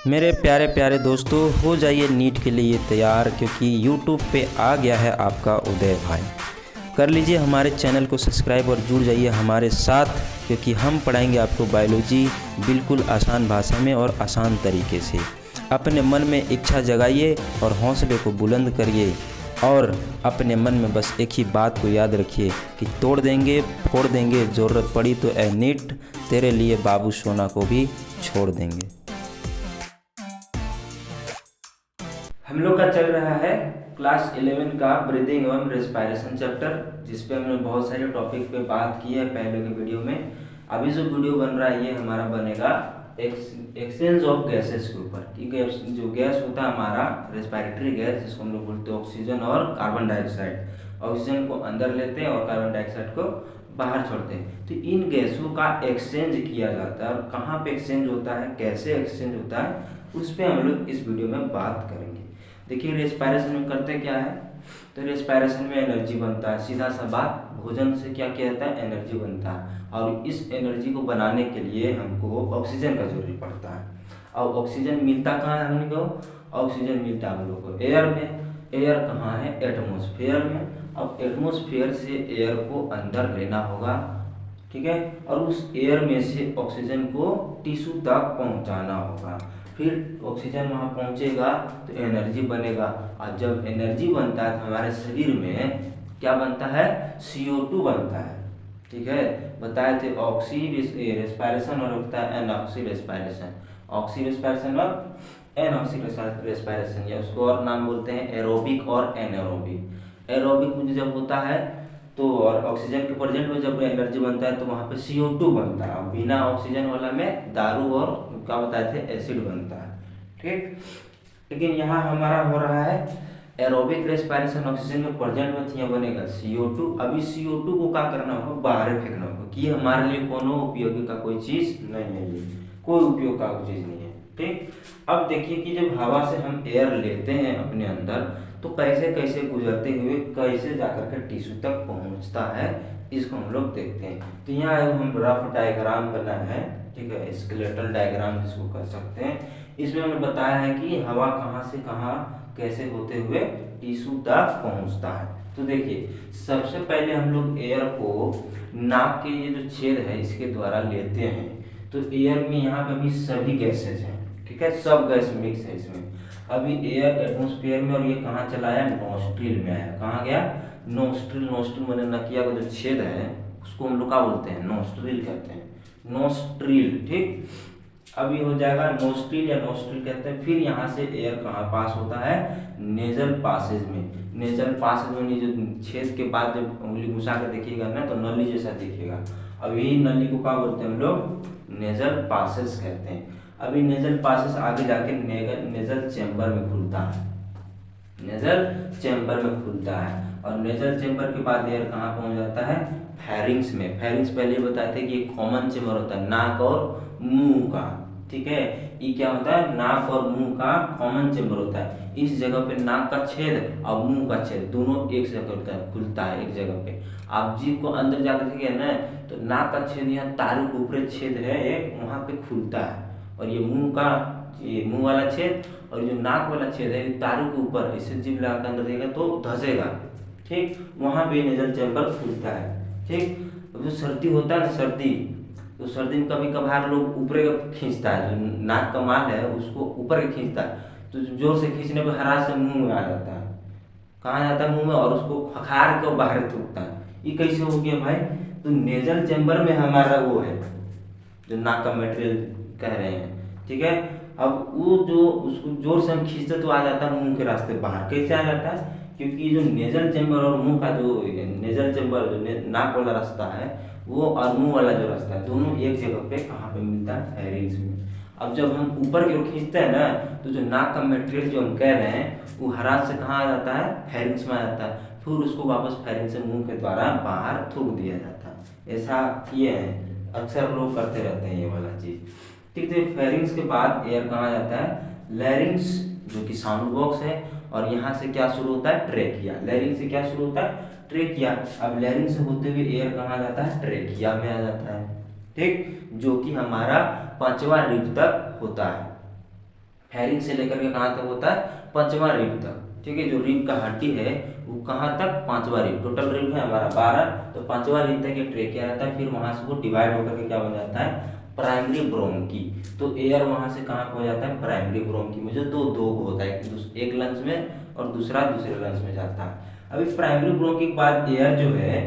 मेरे प्यारे प्यारे दोस्तों, हो जाइए नीट के लिए तैयार, क्योंकि यूट्यूब पे आ गया है आपका उदय भाई। कर लीजिए हमारे चैनल को सब्सक्राइब और जुड़ जाइए हमारे साथ, क्योंकि हम पढ़ाएंगे आपको बायोलॉजी बिल्कुल आसान भाषा में और आसान तरीके से। अपने मन में इच्छा जगाइए और हौसले को बुलंद करिए, और अपने मन में बस एक ही बात को याद रखिए कि तोड़ देंगे फोड़ देंगे, ज़रूरत पड़ी तो ए नीट तेरे लिए बाबू सोना को भी छोड़ देंगे। हम लोग का चल रहा है क्लास 11 का ब्रीदिंग एवं रेस्पिरेशन चैप्टर, जिसपे हमने बहुत सारे टॉपिक पे बात की है पहले के वीडियो में। अभी जो वीडियो बन रहा है ये हमारा बनेगा एक्सचेंज ऑफ गैसेस के ऊपर। कि जो गैस होता है हमारा रेस्पिरेटरी गैस, जिसको हम लोग बोलते हैं ऑक्सीजन और कार्बन डाइऑक्साइड। ऑक्सीजन को अंदर लेते हैं और कार्बन डाइऑक्साइड को बाहर छोड़ते हैं। तो इन गैसों का एक्सचेंज किया जाता है, और कहाँ पे एक्सचेंज होता है, कैसे एक्सचेंज होता है, उस पर हम लोग इस वीडियो में बात करेंगे। देखिए रेस्पिरेशन में करते क्या है, तो रेस्पिरेशन में एनर्जी बनता है। सीधा सा बात, भोजन से क्या किया जाता है, एनर्जी बनता है, और इस एनर्जी को बनाने के लिए हमको ऑक्सीजन का जरूरी पड़ता है। और ऑक्सीजन मिलता कहाँ है हम लोग को, ऑक्सीजन मिलता है हम लोग को एयर में। एयर कहाँ है, एटमोसफेयर में। अब एटमोसफेयर से एयर को अंदर लेना होगा, ठीक है, और उस एयर में से ऑक्सीजन को टिश्यू तक पहुंचाना होगा। फिर ऑक्सीजन वहाँ पहुँचेगा तो एनर्जी बनेगा, और जब एनर्जी बनता है तो हमारे शरीर में क्या बनता है, CO2 बनता है। ठीक है, बताए थे ऑक्सी रेस्पिरेशन और होता है एनऑक्सी रेस्पिरेशन। ऑक्सी रेस्पिरेशन और एनऑक्सी रेस्पिरेशन, या उसको और नाम बोलते हैं एरोबिक और एनारोबिक। एरोबिक में जब होता है तो, और ऑक्सीजन के प्रेजेंट में जब एनर्जी बनता है तो वहाँ पे CO2 बनता है, और बिना ऑक्सीजन वाला में दारू और क्या बताए थे, एसिड बनता है। ठीक, लेकिन यहाँ हमारा हो रहा है एरोबिक रेस्पिरेशन, ऑक्सीजन के प्रेजेंट में यहाँ बनेगा CO2। अभी CO2 को क्या करना होगा, बाहर फेंकना होगा, कि हमारे लिए कोनो उपयोगी का कोई चीज नहीं है, ये कोई उपयोग का चीज नहीं है। ठीक, अब देखिए कि जब हवा से हम एयर लेते हैं अपने अंदर, तो कैसे कैसे गुजरते हुए कैसे जाकर के टिश्यू तक पहुंचता है, इसको हम लोग देखते हैं। तो यहाँ हम रफ डायग्राम बना है, ठीक है, स्केलेटल डायग्राम जिसको कर सकते हैं। इसमें हमने बताया है कि हवा कहाँ से कहाँ कैसे होते हुए टिश्यू तक पहुंचता है। तो देखिए सबसे पहले हम लोग एयर को नाक के ये जो छेद है इसके द्वारा लेते हैं। तो एयर में यहाँ पे भी सभी गैसेज हैं, ठीक है, सब गैस मिक्स है इसमें। अभी एयर एटमोस्फेयर में, और ये कहाँ चला आया, नोस्ट्रिल में आया। कहाँ गया, नोस्ट्रिल। नोस्ट्रिल मैंने नकिया का जो छेद है उसको हम लोग क्या बोलते हैं, नोस्ट्रिल कहते हैं, नोस्ट्रिल। ठीक, अभी हो जाएगा नोस्ट्रिल या नोस्ट्रिल कहते हैं। फिर यहाँ से एयर कहाँ पास होता है, नेजल पासेज में। नेजल पासेज में जो छेद के बाद जब उंगली घुसा के देखिएगा ना तो नली जैसा दिखेगा। अब यही नली को क्या बोलते हैं हम लोग, नेजल पासेज कहते हैं। अभी नेजल पासेज आगे जाके नेजल चैम्बर में खुलता है, नेजल चैम्बर में खुलता है, और नेजल चैम्बर के बाद एयर कहाँ पहुंच जाता है, फेरिंग्स में। फेरिंग्स पहले बताए थे कि एक कॉमन चैम्बर होता है नाक और मुंह का, ठीक है, ये क्या होता है, नाक और मुंह का कॉमन चैम्बर होता है। इस जगह पे नाक का छेद और मुंह का छेद दोनों एक जगह खुलता है, एक जगह पे। आप जीभ को अंदर जाकर देखिए ना, तो नाक का छेद यहाँ तालु के ऊपर छेद है एक, वहाँ पे खुलता है, और ये मुंह का, ये मुंह वाला छेद और जो नाक वाला छेद है तालु के ऊपर ऐसे जीभ लगा कर अंदर देगा तो धसेगा। ठीक, वहाँ पे नेजल चैम्बर खुलता है। ठीक, अब जो सर्दी होता है ना, सर्दी, तो सर्दी में कभी कभार लोग ऊपर खींचता है, जो नाक का माल है उसको ऊपर खींचता है, तो जोर से खींचने पर हरा से मुंह में आ जाता है। कहाँ जाता है, मुंह में, और उसको खखार के बाहर थूकता है। ये कैसे हो गया भाई, तो नेजल चैम्बर में हमारा वो है जो नाक का मटेरियल कह रहे हैं, ठीक है। अब वो जो उसको जोर से हम खींचते तो आ जाता है मुंह के रास्ते बाहर। कैसे आ जाता है, क्योंकि जो नेजल चैम्बर और मुंह का जो नेजल चैम्बर जो नाक वाला रास्ता है वो, और मुंह वाला जो रास्ता है, दोनों एक जगह पे कहाँ पे मिलता है, फेरिंग्स में। अब जब हम ऊपर की ओर खींचते हैं ना, तो जो नाक का मटेरियल जो हम कह रहे हैं वो हरास से कहाँ आ जाता है, फेरिंग्स में आ जाता है। फिर उसको वापस फेरिंग्स से मुंह के द्वारा बाहर थूक दिया जाता है। ऐसा किए हैं, अक्सर लोग करते रहते हैं ये वाला चीज। ठीक है, फेरिंग्स के बाद एयर कहाँ जाता है, लैरिंग्स जो कि साउंड बॉक्स है, और यहाँ से क्या शुरू होता है, ट्रेकिया। लैरिंग से क्या शुरू होता है, ट्रेकिया। अब लैरिंग से होते हुए एयर कहाँ जाता है, ट्रेकिया में आ जाता है। ठीक, जो कि हमारा 5वां रिब तक होता है। फेरिंग से लेकर के कहाँ तक होता है, 5वां रिब तक। ठीक है, जो रिब का हड्डी है वो कहाँ तक, 5वां रिब। टोटल रिब है हमारा 12, तो 5वां रिब तक ये ट्रेकिया रहता है। फिर वहां से वो डिवाइड होकर के क्या बन जाता है, प्राइमरी ब्रोंकी। तो एयर वहां से कहाँ पे हो जाता है, प्राइमरी ब्रोंकी में, जो दो होता है, एक लंग्स में और दूसरा दूसरे लंग्स में जाता है। अभी प्राइमरी ब्रोंकी के बाद एयर जो है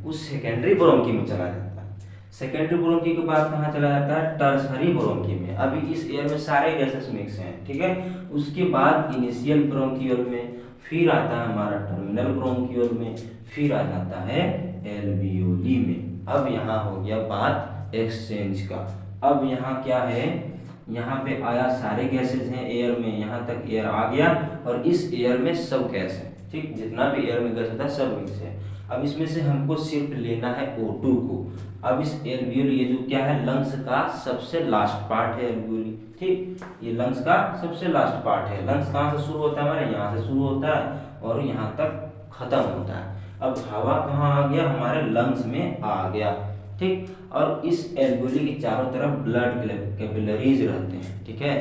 उस सेकेंडरी ब्रोंकी में चला जाता है। सेकेंडरी ब्रोंकी के बाद कहाँ चला जाता है, टर्सरी ब्रोंकी में। अभी इस एयर में सारे गैसेस मिक्स हैं। ठीक है, उसके बाद इनिशियल ब्रोंकियोल में, फिर आता है हमारा टर्मिनल ब्रोंकियोल में, फिर आ जाता है एल्वियोली में। अब यहाँ हो गया बात एक्सचेंज का। अब यहाँ क्या है, यहाँ पे आया सारे गैसेज हैं एयर में, यहाँ तक एयर आ गया और इस एयर में सब गैस है। ठीक, जितना भी एयर में गैस होता है सब मिक्स है। अब इसमें से हमको सिर्फ लेना है O2 को। अब इस एल्वियोली, ये जो क्या है, लंग्स का सबसे लास्ट पार्ट है एल्वियोली। ठीक, ये लंग्स का सबसे लास्ट पार्ट है। लंग्स कहाँ से शुरू होता है, हमारे यहाँ से शुरू होता है और यहाँ तक खत्म होता है। अब हवा कहाँ आ गया, हमारे लंग्स में आ गया। ठीक, और इस एल्वियोली के चारों तरफ ब्लड कैपिलरीज रहते हैं। ठीक है,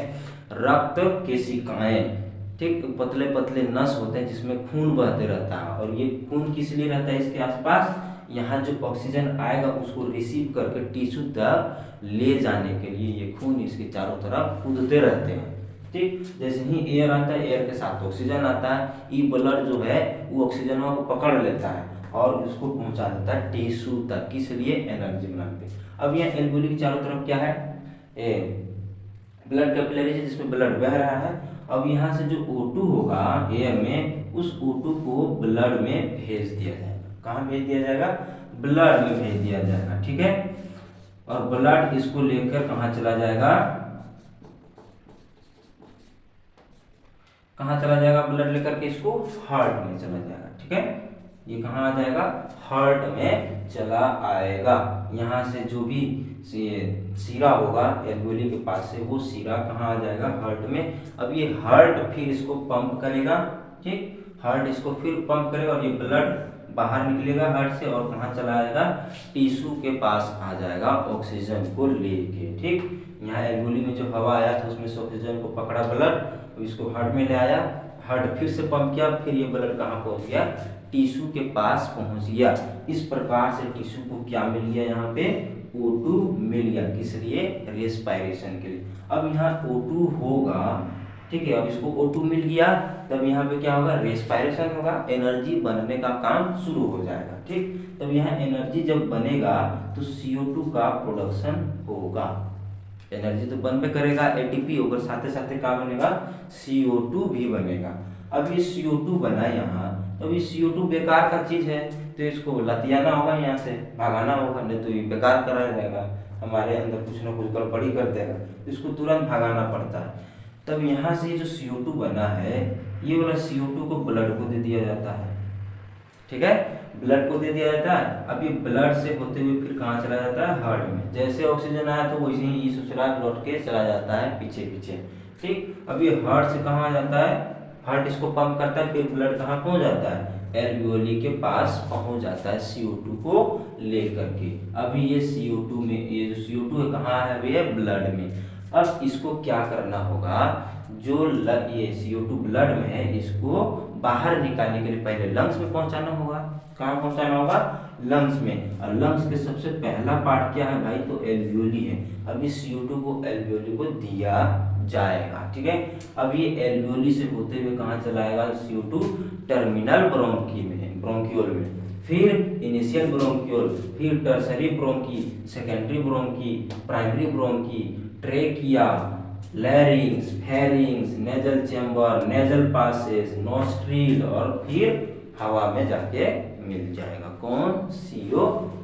रक्त केशिकाएं, ठीक, पतले पतले नस होते हैं जिसमें खून बहते रहता है। और ये खून किस लिए रहता है, इसके आसपास, यहाँ जो ऑक्सीजन आएगा उसको रिसीव करके टिश्यू तक ले जाने के लिए ये खून इसके चारों तरफ कूदते रहते हैं। ठीक, जैसे ही एयर आता है, एयर के साथ ऑक्सीजन आता है, ये ब्लड जो है वो ऑक्सीजन को पकड़ लेता है और उसको पहुंचा देता है टिश्यू तक। किस लिए, एनर्जी बनाने के। अब यहाँ एल्वियोली के चारों तरफ क्या है, ब्लड कैपिलरीज है जिसमें ब्लड बह रहा है। अब यहाँ से जो O2 होगा एयर में, उस O2 को ब्लड में भेज दिया जाएगा। कहाँ भेज दिया जाएगा, ब्लड में भेज दिया जाएगा। ठीक है, और ब्लड इसको लेकर कहाँ चला जाएगा, कहाँ चला जाएगा, ब्लड लेकर के इसको हार्ट में चला जाएगा। ठीक है, ये कहाँ आ जाएगा, हार्ट में चला आएगा। यहाँ से जो भी सीरा होगा एल्वियोली के पास से, वो सीरा कहाँ आ जाएगा, हार्ट में। अब ये हार्ट फिर इसको पंप करेगा। ठीक, हार्ट इसको फिर पंप करेगा और ये ब्लड बाहर निकलेगा हार्ट से और कहाँ चला आएगा, टिश्यू के पास आ जाएगा ऑक्सीजन को लेके। ठीक, यहाँ एल्वियोली में जो हवा आया था उसमें से ऑक्सीजन को पकड़ा ब्लड, इसको हार्ट में ले आया, हार्ट फिर से पंप किया, फिर ये ब्लड कहाँ पहुंच गया, टिश्यू के पास पहुंच गया। इस प्रकार से टिश्यू को क्या मिल गया, यहाँ पे O2 मिल गया। किस लिए, रेस्पायरेशन के लिए। अब यहाँ O2 होगा। ठीक है, अब इसको O2 मिल गया, तब यहाँ पे क्या होगा, रेस्पायरेशन होगा, एनर्जी बनने का काम शुरू हो जाएगा। ठीक, तब यहाँ एनर्जी जब बनेगा तो CO2 का प्रोडक्शन होगा। एनर्जी तो बनबे करेगा, ATP होगा, साथ साथ क्या बनेगा, CO2 भी बनेगा। अब ये CO2 बना यहाँ, तो ये CO2 बेकार का चीज है, तो इसको लतियाना होगा, यहाँ से भगाना होगा, नहीं तो ये बेकार करा जाएगा, हमारे अंदर कुछ ना कुछ गड़बड़ी कर देगा, इसको तुरंत भगाना पड़ता है। तब यहाँ से जो CO2 बना है, ये वाला CO2 को ब्लड को दे दिया जाता है। ठीक है, ब्लड को दे दिया जाता है। अब ये ब्लड से होते हुए फिर कहाँ चला जाता है, हार्ट में। जैसे ऑक्सीजन आया तो वैसे ही ये ससुराल लौट के चला जाता है पीछे पीछे। ठीक, अब ये हार्ट से कहाँ आ जाता है, हार्ट इसको पंप करता है, फिर ब्लड कहाँ पहुंच जाता है, एल्वियोली के पास पहुंच जाता है CO2 को लेकर के। अभी ये CO2 में, ये जो CO2 है कहाँ है, अभी है ब्लड में। अब इसको क्या करना होगा, जो ये CO2 ब्लड में है, इसको बाहर निकालने के लिए पहले लंग्स में पहुंचाना होगा। कहाँ पहुंचाना होगा, लंग्स में। और लंग्स के सबसे पहला पार्ट क्या है भाई, तो एल्वियोली है। अब इस CO2 को एल्वियोली को दिया जाएगा। ठीक है, अब ये एल्वियोली से होते हुए कहाँ चलाएगा, CO2 टर्मिनल ब्रोंकी में, ब्रोंकियोल में, फिर इनिशियल ब्रोंकियोल, फिर tertiary bronchi, secondary bronchi, primary bronchi, trachea, larynx, pharynx, nasal chamber, nasal passage, nostril और फिर हवा में जाके मिल जाएगा। कौन, CO2।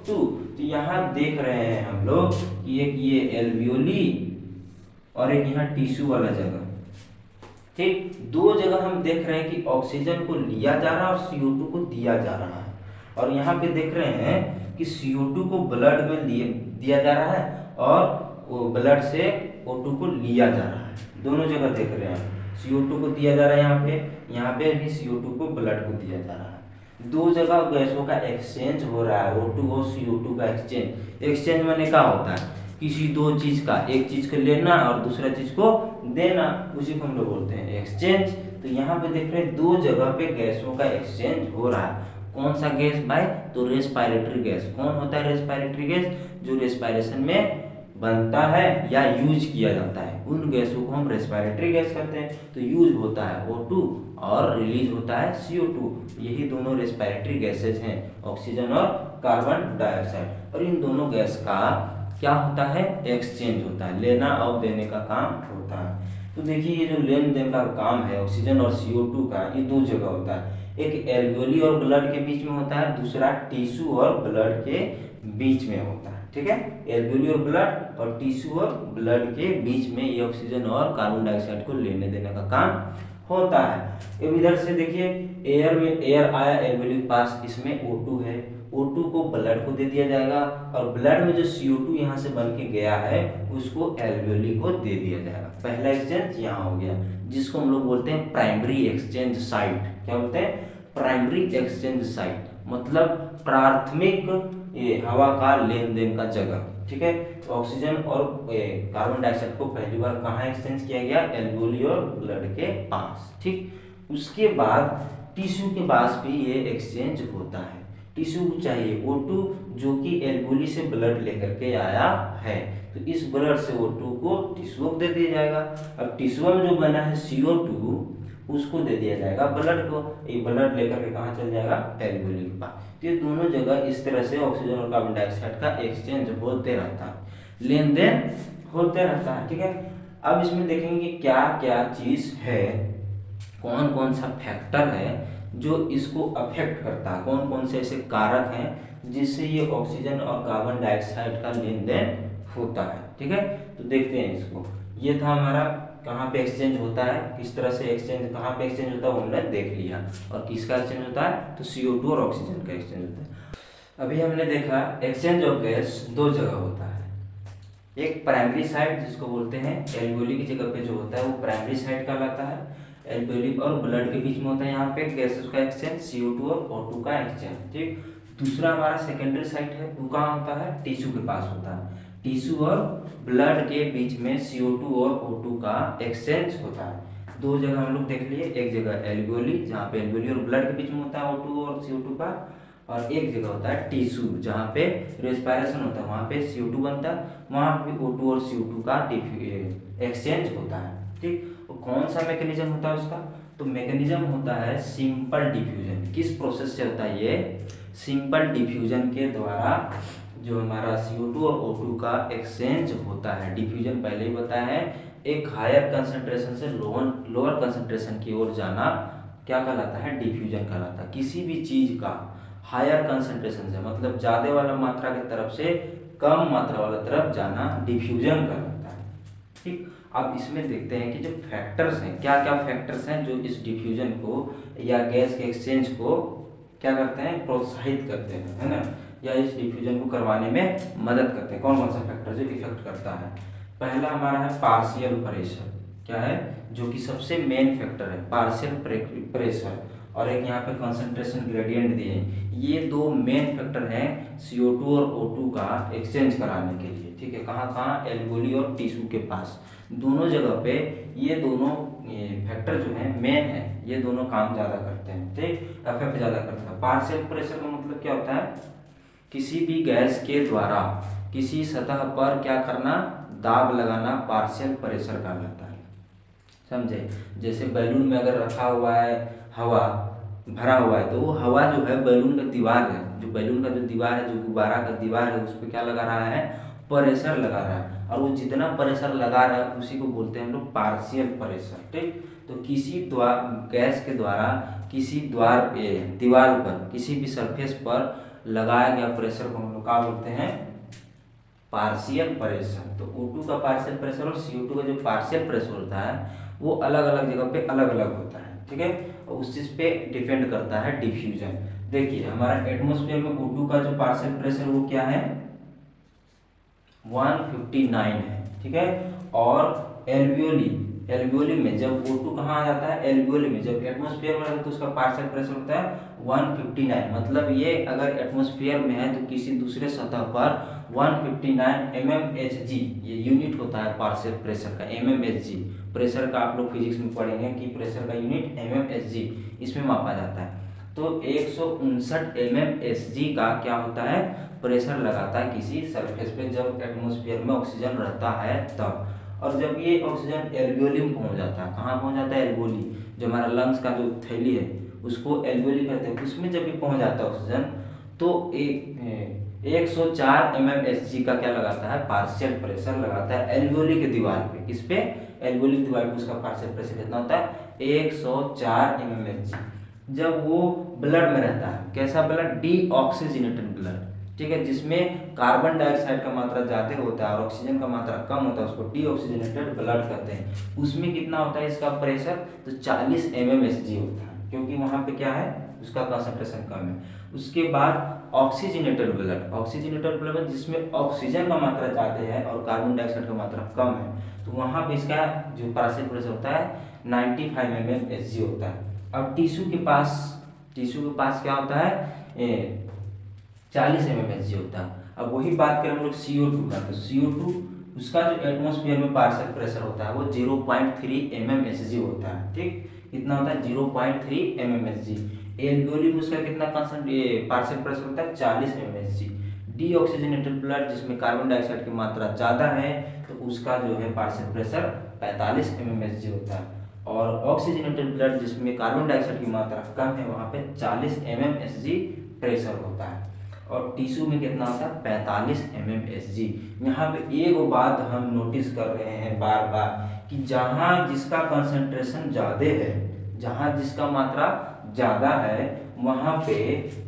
तो यहाँ देख रहे हैं हम लोग कि एक ये एल्वियोली और एक यहाँ टिश्यू वाला जगह। ठीक, दो जगह हम देख रहे हैं कि ऑक्सीजन को लिया जा रहा है और CO2 को दिया जा रहा है। और यहाँ पे देख रहे हैं कि CO2 को ब्लड में दिया जा रहा है और वो ब्लड से O2 को लिया जा रहा है। दोनों जगह देख रहे हैं, CO2 को दिया जा रहा है यहाँ पे भी CO2 को ब्लड को दिया जा रहा है। दो जगह गैसों का एक्सचेंज हो रहा है, O2 और CO2 का एक्सचेंज। एक्सचेंज माने क्या होता है, किसी दो चीज का, एक चीज को लेना और दूसरा चीज को देना, उसी को हम लोग बोलते हैं एक्सचेंज। तो यहाँ पे देख रहे हैं दो जगह पे गैसों का एक्सचेंज हो रहा है। कौन सा गैस भाई? तो रेस्पिरेटरी गैस। कौन होता है रेस्पिरेटरी गैस? जो रेस्पिरेशन में बनता है या यूज किया जाता है, उन गैसों को हम रेस्पिरेटरी गैस कहते हैं। तो यूज होता है O2 और रिलीज होता है CO2। यही दोनों रेस्पिरेटरी गैसेज हैं, ऑक्सीजन और कार्बन डाइऑक्साइड। और इन दोनों गैस का क्या होता है? एक्सचेंज होता है, लेना और देने का काम होता है। तो देखिए ये जो लेन देन का काम है ऑक्सीजन और CO2 का, ये दो जगह होता है। एक एल्वेओली और ब्लड के बीच में होता है, दूसरा टिश्यू और ब्लड के बीच में होता है। ठीक है, एल्वेओली और ब्लड और टिश्यू और ब्लड के बीच में ये ऑक्सीजन और कार्बन डाइऑक्साइड को लेने देने का काम होता है। अब इधर से देखिए एयर में एयर आया एल्वेओली के पास, इसमें O2 है, O2 को ब्लड को दे दिया जाएगा और ब्लड में जो CO2 यहाँ से बन के गया है उसको एल्वेओली को दे दिया जाएगा। पहला एक्सचेंज यहाँ हो गया, जिसको हम लोग बोलते हैं प्राइमरी एक्सचेंज साइट। क्या बोलते हैं? प्राइमरी एक्सचेंज साइट, मतलब प्राथमिक हवा का लेन देन का जगह। ठीक है, तो ऑक्सीजन और कार्बन डाइऑक्साइड को पहली बार कहाँ एक्सचेंज किया गया? एल्वेओली और ब्लड के पास। ठीक, उसके बाद टिश्यू के पास भी ये एक्सचेंज होता है। टिश्यू चाहिए O2 जो कि एल्वेओली से ब्लड लेकर के आया है, तो इस ब्लड से O2 को टिश्यू को दे दिया जाएगा। अब टिश्यू में जो बना है CO2 उसको दे दिया जाएगा ब्लड को। ये ब्लड लेकर के कहाँ चल जाएगा? एल्वेओली के पास। तो ये दोनों जगह इस तरह से ऑक्सीजन और कार्बन डाइऑक्साइड का एक्सचेंज होते रहता है, लेन देन होते रहता है। ठीक है, अब इसमें देखेंगे कि क्या क्या चीज है, कौन कौन सा फैक्टर है जो इसको अफेक्ट करता है, कौन कौन से ऐसे कारक हैं जिससे ये ऑक्सीजन और कार्बन डाइऑक्साइड का लेन देन होता है। ठीक है, तो देखते हैं इसको। ये था हमारा कहाँ पे एक्सचेंज होता है, किस तरह से एक्सचेंज, कहाँ पे एक्सचेंज होता है वो हमने देख लिया। और किसका एक्सचेंज होता है? तो CO2 और ऑक्सीजन का एक्सचेंज होता है। अभी हमने देखा एक्सचेंज ऑफ गैस दो जगह होता है, एक प्राइमरी साइट जिसको बोलते हैं एल्वेओली की जगह पे जो होता है वो प्राइमरी साइट कहलाता है, एल्वेओली और ब्लड के बीच में होता है यहाँ पे गैसेस का एक्सचेंज, CO2 और O2 का एक्सचेंज। ठीक, दूसरा हमारा सेकेंडरी साइट है, वो कहाँ होता है? टिश्यू के पास होता है। टिश्यू और ब्लड के बीच में CO2 और O2 का एक्सचेंज होता है। दो जगह हम लोग देख लिए, एक जगह एल्वेओली जहाँ पे एल्वेओली और ब्लड के बीच में होता है O2 और CO2 का, और एक जगह होता है टिश्यू जहाँ पे रेस्पिरेशन होता है, वहाँ पे CO2 बनता है, वहाँ पे O2 और CO2 का एक्सचेंज होता है। ठीक, और कौन सा मैकेनिज्म होता है उसका? तो मैकेनिज्म होता है सिंपल डिफ्यूजन। किस प्रोसेस से होता है ये? सिंपल डिफ्यूजन के द्वारा जो हमारा CO2 और O2 का एक्सचेंज होता है। डिफ्यूजन पहले ही बताया है, एक हायर कंसंट्रेशन से लोअर कंसंट्रेशन की ओर जाना क्या कहलाता है? डिफ्यूजन कहलाता है। किसी भी चीज का हायर कंसंट्रेशन से मतलब ज्यादा वाला मात्रा की तरफ से कम मात्रा वाला तरफ जाना डिफ्यूजन कहलाता है। ठीक, अब इसमें देखते हैं कि जो फैक्टर्स हैं, क्या क्या फैक्टर्स हैं जो इस डिफ्यूजन को या गैस के एक्सचेंज को क्या करते हैं? प्रोत्साहित करते हैं, है ना, या इस डिफ्यूजन को करवाने में मदद करते हैं। कौन कौन सा फैक्टर जो इफेक्ट करता है? पहला हमारा है पार्शियल प्रेशर। क्या है? जो कि सबसे मेन फैक्टर है, पार्शियल प्रेशर, और एक यहाँ पे कंसंट्रेशन ग्रेडियंट दिए हैं। ये दो मेन फैक्टर हैं CO2 और O2 का एक्सचेंज कराने के लिए। ठीक है, कहाँ कहाँ? एल्वेओली और टिश्यू के पास, दोनों जगह पे ये दोनों फैक्टर जो है मेन है, ये दोनों काम ज़्यादा करते हैं। ठीक, अफेक्ट ज़्यादा करता है। पार्शियल प्रेशर का मतलब क्या होता है? किसी भी गैस के द्वारा किसी सतह पर क्या करना? दाब लगाना पार्शियल प्रेशर कहलाता है। समझे? जैसे बैलून में अगर रखा हुआ है हवा, भरा हुआ है, तो वो हवा जो है बैलून का दीवार है, जो बैलून का जो दीवार है, जो गुब्बारा का दीवार है, उस पर क्या लगा रहा है? प्रेशर लगा रहा है, और वो जितना प्रेशर लगा रहा है उसी को बोलते हैं हम लोग पार्शियल प्रेशर। ठीक, तो किसी गैस के द्वारा किसी दीवार पर, किसी भी सरफेस पर लगाया गया प्रेशर को हम लोग क्या बोलते हैं? Partial pressure. तो O2 का पार्शियल प्रेशर और CO2 का जो पार्शियल प्रेशर होता है वो अलग अलग जगह पे अलग अलग होता है। ठीक है, और उस चीज पे डिपेंड करता है डिफ्यूजन। देखिए हमारा एटमॉस्फेयर में O2 का जो पार्शियल प्रेशर वो क्या है? 159 है। ठीक है, और एल्वेओली एल्वियोली में जब O2 कहाँ आ जाता है, एल्वियोली में जब एटमॉस्फेयर में रहता है तो उसका पार्शियल प्रेशर होता है 159। मतलब ये अगर एटमॉस्फेयर में है तो किसी दूसरे सतह पर 159 mmHg ये यूनिट होता है पार्शियल प्रेशर का। mmHg प्रेशर का आप लोग फिजिक्स में पढ़ेंगे कि प्रेशर का यूनिट mmHg इसमें मापा जाता है। तो 159 mmHg का क्या होता है, प्रेशर लगाता है किसी सरफेस पे जब एटमॉस्फेयर में ऑक्सीजन रहता है तब। और जब ये ऑक्सीजन एल्वियोली में पहुंच जाता है, कहाँ पहुंच जाता है, एल्वियोली, जो हमारा लंग्स का जो थैली है उसको एल्वियोली कहते हैं, उसमें जब ये पहुंच जाता है ऑक्सीजन तो 104 mmHg का क्या लगाता है, पार्शियल प्रेशर लगाता है एल्वियोली के दीवार पे। किस पे, एल्वियोली की दीवार पे उसका पार्शियल प्रेशर कितना होता है, 104 mmHg। जब वो ब्लड में रहता है, कैसा ब्लड, डीऑक्सीजनेटेड ब्लड, ठीक है, जिसमें कार्बन डाइऑक्साइड का मात्रा ज़्यादा होता है और ऑक्सीजन का मात्रा कम होता है, उसको डीऑक्सीजनेटेड ब्लड कहते हैं। उसमें कितना होता है इसका प्रेशर, तो 40 mmHg होता है, क्योंकि वहाँ पे क्या है, उसका कंसंट्रेशन कम है। उसके बाद ऑक्सीजनेटेड ब्लड, ऑक्सीजनेटेड ब्लड जिसमें ऑक्सीजन का मात्रा ज़्यादा है और कार्बन डाइऑक्साइड का मात्रा कम है, तो वहाँ पे इसका जो पार्शियल प्रेशर होता है 95 mmHg होता है। अब टिश्यू के पास क्या होता है, 40 mmHg होता है। अब वही बात करें हम लोग CO2 का, तो CO2 उसका जो एटमॉस्फेयर में पार्शियल प्रेशर होता है वो 0.3 mmHg होता है। ठीक, कितना होता है, 0.3 mmHg। एल्वियोली में उसका कितना पार्शियल प्रेशर होता है, 40 mmHg। डीऑक्सीजनेटेड ब्लड जिसमें कार्बन डाइऑक्साइड की मात्रा ज़्यादा है तो उसका जो है पार्शियल प्रेशर 45 mmHg होता है। और ऑक्सीजनेटेड ब्लड जिसमें कार्बन डाइऑक्साइड की मात्रा कम है वहाँ पे 40 mmHg प्रेशर होता है। और टिश्यू में कितना होता है, 45 mmHg। यहाँ पे एक बात हम नोटिस कर रहे हैं बार बार कि जहाँ जिसका कंसंट्रेशन ज़्यादा है, जहाँ जिसका मात्रा ज़्यादा है वहाँ पे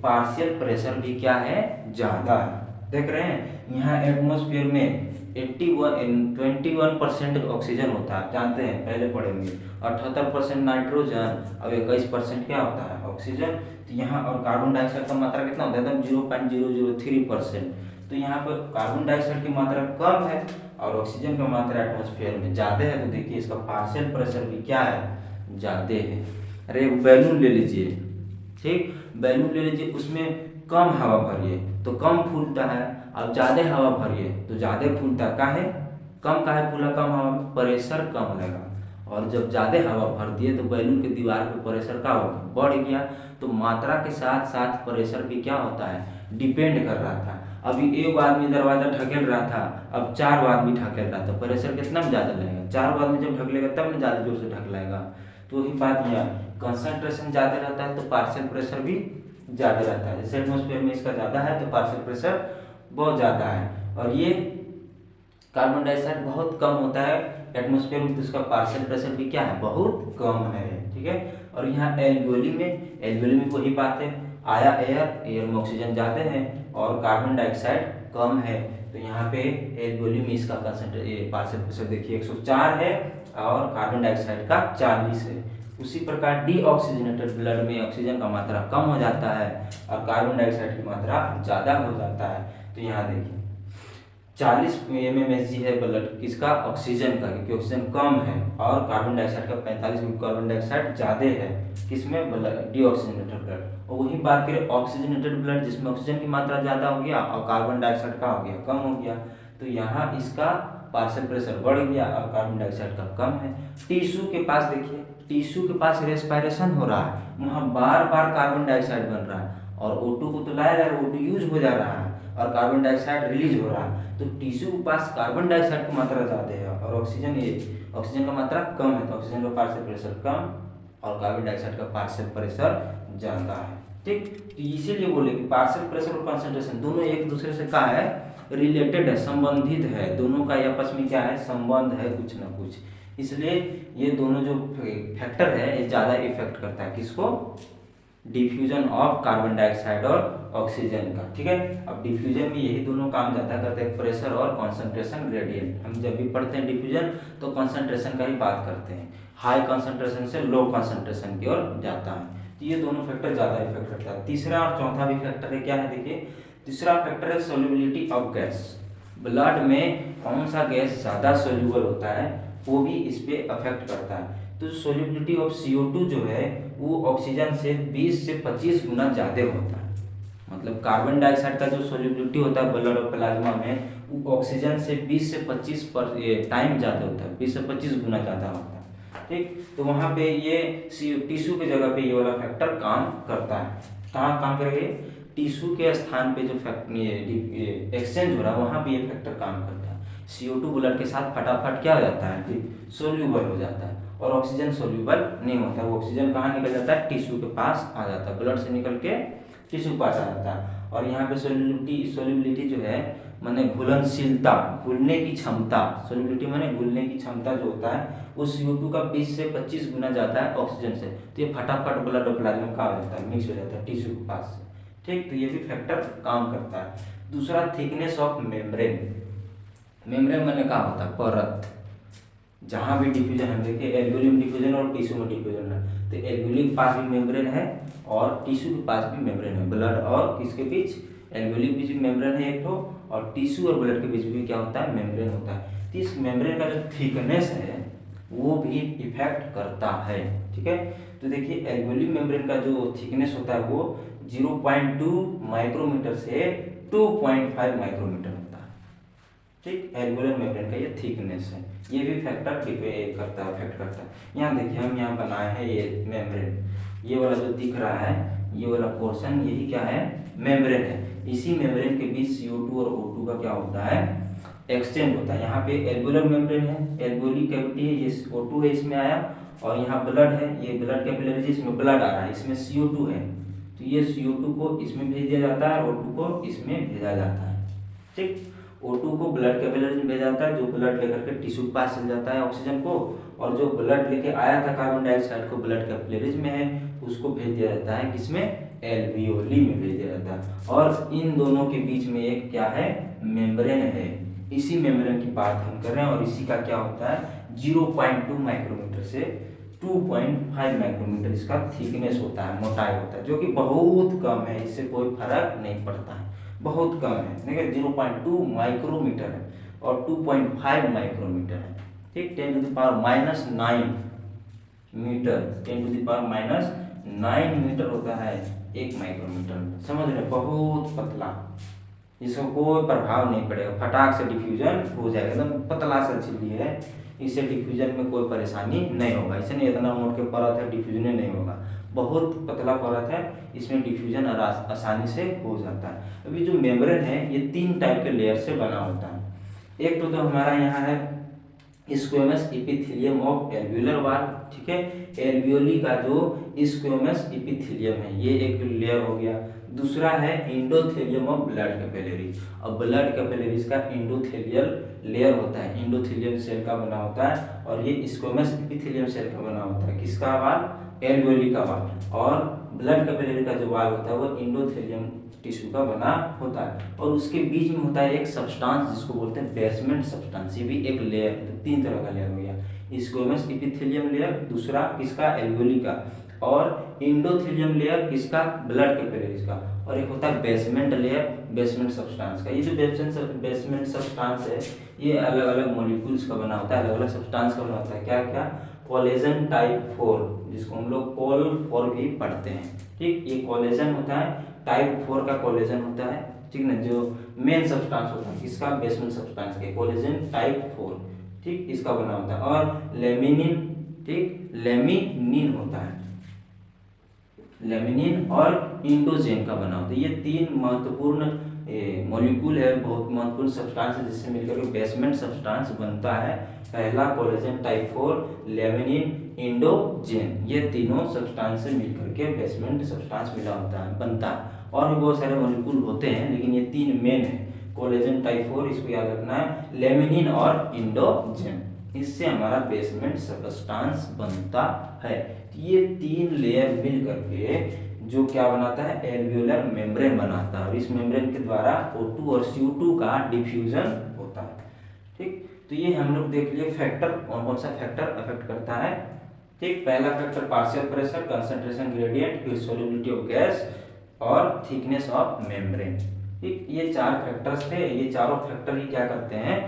पार्शियल प्रेशर भी क्या है, ज़्यादा है। देख रहे हैं यहाँ एटमॉस्फेयर में 21% ऑक्सीजन होता है, जानते हैं, पहले पढ़ेंगे। 78% नाइट्रोजन और 21% क्या होता है, ऑक्सीजन। तो यहाँ और कार्बन डाइऑक्साइड का मात्रा कितना होता है, एकदम 0.003%। तो यहाँ पर कार्बन डाइऑक्साइड की मात्रा कम है और ऑक्सीजन की मात्रा एटमॉस्फेयर में ज़्यादा है, तो देखिए इसका पार्शियल प्रेशर भी क्या है, ज़्यादा है। अरे बैलून ले लीजिए, ठीक, बैलून ले लीजिए, उसमें कम हवा भरिए तो कम फूलता है, अब ज़्यादा हवा भरिए तो ज़्यादा फूलता है। काहे, कम काहे फूला, कम हवा में प्रेशर कम लगा। और जब ज़्यादा हवा भर दिए तो बैलून के दीवार पे प्रेशर का होगा, बढ़ गया। तो मात्रा के साथ साथ प्रेशर भी क्या होता है, डिपेंड कर रहा था। अभी एक आदमी दरवाज़ा ढकेल रहा था, अब 4 आदमी ढकेल रहा था, प्रेशर कितना में ज़्यादा लगेगा, 4 आदमी जब ढकेलेगा तब ना ज़्यादा जोर से ढकलाएगा। तो वही बात यह, कंसंट्रेशन ज़्यादा रहता है तो पार्शियल प्रेशर भी ज़्यादा रहता है। जैसे एटमॉस्फेयर में इसका ज़्यादा है तो पार्शियल प्रेशर बहुत ज़्यादा है। और ये कार्बन डाइऑक्साइड बहुत कम होता है एटमॉस्फेयर में, तो इसका पार्शियल प्रेशर भी क्या है, बहुत कम है। ठीक है, और यहाँ एल्वियोली में वही बात है, आया एयर में ऑक्सीजन ज़्यादा है और कार्बन डाइऑक्साइड कम है। तो यहाँ पे एल्वियोली में इसका पार्शियल प्रेशर देखिए 104 है और कार्बन डाइऑक्साइड का 40 है। उसी प्रकार डीऑक्सीजनेटेड ब्लड में ऑक्सीजन का मात्रा कम हो जाता है और कार्बन डाइऑक्साइड की मात्रा ज़्यादा हो जाता है। तो यहाँ देखिए 40 mmHg है ब्लड किसका, ऑक्सीजन का, क्योंकि ऑक्सीजन कम है और कार्बन डाइऑक्साइड का 45, क्योंकि कार्बन डाइऑक्साइड ज़्यादा है किसमें, डीऑक्सीजनेटेड ब्लड। और वही बात करें ऑक्सीजनेटेड ब्लड जिसमें ऑक्सीजन की मात्रा ज़्यादा हो गया और कार्बन डाइऑक्साइड का हो गया, कम हो गया। तो यहाँ इसका पार्शियल प्रेशर बढ़ गया और कार्बन डाइऑक्साइड का कम है। टिश्यू के पास देखिए, टिश्यू के पास रेस्पिरेशन हो रहा है, वहाँ बार बार कार्बन डाइऑक्साइड बन रहा है और O2 को तो लाया जा रहा है, O2 यूज हो जा रहा है और कार्बन डाइऑक्साइड रिलीज हो रहा है। तो टिश्यू के पास कार्बन डाइऑक्साइड की मात्रा ज़्यादा है और ऑक्सीजन का मात्रा कम है, तो ऑक्सीजन का पार्शियल प्रेशर कम और कार्बन डाइऑक्साइड का पार्शियल प्रेशर ज़्यादा है। ठीक, तो इसीलिए बोले कि पार्शियल प्रेशर और कंसंट्रेशन दोनों एक दूसरे से क्या है, रिलेटेड है, संबंधित है, दोनों का आपस में क्या है, संबंध है कुछ ना कुछ। इसलिए ये दोनों जो फैक्टर है ये ज़्यादा इफेक्ट करता है किसको, डिफ्यूजन ऑफ कार्बन डाइऑक्साइड और ऑक्सीजन का। ठीक है, अब डिफ्यूजन में यही दोनों काम ज़्यादा करते हैं, प्रेशर और कंसंट्रेशन ग्रेडियंट। हम जब भी पढ़ते हैं डिफ्यूजन तो कंसंट्रेशन का ही बात करते हैं, हाई कंसंट्रेशन से लो कंसंट्रेशन की ओर जाता है। तो ये दोनों फैक्टर ज़्यादा इफेक्ट करता है। तीसरा और चौथा भी फैक्टर है, क्या है देखिए, तीसरा फैक्टर है सोल्युबिलिटी ऑफ गैस। ब्लड में कौन सा गैस ज़्यादा सोल्यूबल होता है, वो भी इस पे अफेक्ट करता है। तो सोल्यूबिलिटी ऑफ CO2 जो है वो ऑक्सीजन से 20 से 25 गुना ज़्यादा होता है। मतलब कार्बन डाइऑक्साइड का जो सोल्यूबिलिटी होता है ब्लड और प्लाज्मा में, वो ऑक्सीजन से 20 से 25 टाइम ज़्यादा होता है, 20 से 25 गुना ज़्यादा होता है। ठीक, तो वहाँ पे ये टिश्यू की जगह पे ये वाला फैक्टर काम करता है। कहाँ काम करेगा? टिश्यू के स्थान पे जो एक्सचेंज हो रहा है वहाँ पे ये फैक्टर काम करता है। CO2 ब्लड के साथ फटाफट क्या हो जाता है? सोल्यूबल हो जाता है, और ऑक्सीजन सोल्यूबल नहीं होता। वो ऑक्सीजन कहाँ निकल जाता है? टिश्यू के पास आ जाता है, ब्लड से निकल के टिश्यू के पास आ जाता है। और यहाँ पे सोल्यूबिलिटी जो है माने घुलनशीलता, घुलने की क्षमता, सोल्यूबिलिटी माने घुलने की क्षमता जो होता है वो CO2 का 20 से 25 गुना ज़्यादा है ऑक्सीजन से। तो ये फटाफट ब्लड और प्लाज्मा का हो जाता है, मिक्स हो जाता है टिश्यू के पास से। ठीक, तो ये भी फैक्टर काम करता है। दूसरा, थिकनेस ऑफ मेम्ब्रेन। मेम्ब्रेन माने क्या होता है? परत। जहाँ भी डिफ्यूजन हम देखिए, एल्वियोली में डिफ्यूजन और टिश्यू में डिफ्यूजन है, तो एल्वियोली के पास भी मेम्ब्रेन है और टिश्यू के पास भी मेम्ब्रेन है। ब्लड और किसके बीच? एल्वियोली के बीच मेम्ब्रेन है एक ठो, और टिश्यू और ब्लड के बीच भी क्या होता है? मेम्ब्रेन होता है। तो इस मेम्ब्रेन का जो थिकनेस है वो भी इफेक्ट करता है। ठीक है, तो देखिए एल्वियोली मेम्ब्रेन का जो थिकनेस होता है वो 0.2 माइक्रोमीटर से 2.5 माइक्रोमीटर होता है। ठीक, एल्वियोलर मेम्ब्रेन का ये थिकनेस है, ये भी फैक्टर करता है, अफेक्ट करता है। यहाँ देखिए हम यहाँ बनाए हैं ये मेम्ब्रेन, ये वाला जो दिख रहा है ये वाला पोर्शन, यही क्या है? मेम्ब्रेन है। इसी मेम्ब्रेन के बीच CO2 और O2 का क्या होता है? एक्सचेंज होता है। यहाँ पे एल्वियोलर मेम्ब्रेन है, एल्वियोली कैविटी है, ये O2 है इसमें आया, और यहाँ ब्लड है, ये ब्लड कैपिलरीज, इसमें ब्लड आ रहा है, इसमें CO2 है, तो ये CO2 को इसमें भेज दिया जाता है और O2 को इसमें भेजा जाता है। ठीक, O2 को ब्लड कैपिलरीज में भेजा जाता है, जो ब्लड लेकर के टिश्यू के पास चल जाता है ऑक्सीजन को, और जो ब्लड लेके आया था कार्बन डाइऑक्साइड को ब्लड कैपिलरीज में है, उसको भेज दिया जाता है किसमें? एल्वियोली में भेज दिया जाता है। और इन दोनों के बीच में एक क्या है? मेम्ब्रेन है। इसी मेम्ब्रेन की बात हम कर रहे हैं, और इसी का क्या होता है? 0.2 माइक्रोमीटर से 2.5 माइक्रोमीटर इसका थिकनेस होता है, मोटाई होता है, जो कि बहुत कम है, इससे कोई फर्क नहीं पड़ता है, बहुत कम है। देखिए 0.2 माइक्रोमीटर है और 2.5 माइक्रोमीटर है। ठीक, 10⁻⁹ मीटर, 10⁻⁹ मीटर होता है 1 माइक्रोमीटर। समझ रहे? बहुत पतला, इसको कोई प्रभाव नहीं पड़ेगा, फटाक से डिफ्यूजन हो जाएगा, एकदम पतला सा झिल्ली है, इससे डिफ्यूजन में कोई परेशानी नहीं होगा। इसे नहीं इतना मोट के परत है, डिफ्यूजन नहीं होगा, बहुत पतला परत है, इसमें डिफ्यूजन आसानी से हो जाता है। अभी जो मेम्ब्रेन है ये 3 टाइप के लेयर से बना होता है। एक तो हमारा यहाँ है squamous epithelium of alveolar wall. ठीक है, एल्वियोली का जो स्क्वेमस एपिथेलियम है ये एक लेयर हो गया। दूसरा है एंडोथेलियम ऑफ ब्लड कैपिलरी, और ब्लड कैपिलरीज का एंडोथेलियल लेयर होता है, एंडोथेलियम सेल का बना होता है, और ये स्क्वेमस एपिथेलियम सेल का बना होता है। किसका वाल? एल्वियोली का वाल। और ब्लड कैपिलरी का जो वाल होता है वो एंडोथेलियम टिश्यू का बना होता है, और उसके बीच में होता है एक सब्सटेंस जिसको बोलते हैं बेसमेंट सब्सटेंस। ये भी एक लेयर, तो 3 तरह का लेयर हो गया, स्क्वेमस एपिथेलियम लेयर, दूसरा किसका? एल्वियोली का, और एंडोथेलियम लेयर किसका? ब्लड कैपिलरीज का, और एक होता है बेसमेंट लेयर, बेसमेंट सब्सटेंस का। ये जो बेसमेंट सब्सटेंस है ये अलग अलग मॉलिक्यूल्स का बना होता है, अलग अलग सब्सटेंस का बना होता है। क्या क्या? कोलेजन टाइप 4, जिसको हम लोग कोल 4 भी पढ़ते हैं। ठीक, ये कोलेजन होता है, टाइप 4 का कोलेजन होता है। ठीक ना, जो मेन सब्सटेंस होता है किसका? बेसमेंट सब्सटेंस के, कोलेजन टाइप 4। ठीक, इसका बना होता है। और लेमिनिन, ठीक, लेमिनिन होता है, लेमिनिन और इंडोजेन का बना होता है। ये 3 महत्वपूर्ण मॉलिक्यूल है, बहुत महत्वपूर्ण सब्सटेंस है, जिससे मिलकर के बेसमेंट सब्सटेंस बनता है। पहला कोलेजन टाइप 4, लेमिनिन, इंडोजेन, ये तीनों सब्सटेंस से मिलकर के बेसमेंट सब्सटेंस मिला होता है, बनता है। और भी बहुत सारे मॉलिक्यूल होते हैं, लेकिन ये 3 मेन है। कोलेजन टाइप 4 इसको याद रखना है, लेमिनिन और इंडोजेन, इससे हमारा बेसमेंट सब्सटेंस बनता है। ये 3 लेयर मिल करके जो क्या बनाता है? एल्वियोलर मेम्ब्रेन बनाता है, और इस मेम्ब्रेन के द्वारा O2 और CO2 का डिफ्यूजन होता है। ठीक, तो ये हम लोग देख लिए फैक्टर, कौन कौन सा फैक्टर अफेक्ट करता है। ठीक, पहला factor partial pressure, concentration gradient, फिर सोल्युबिलिटी ऑफ गैस और थिकनेस ऑफ मेम्ब्रेन। ठीक, ये 4 फैक्टर्स थे। ये चारों फैक्टर ही क्या करते हैं?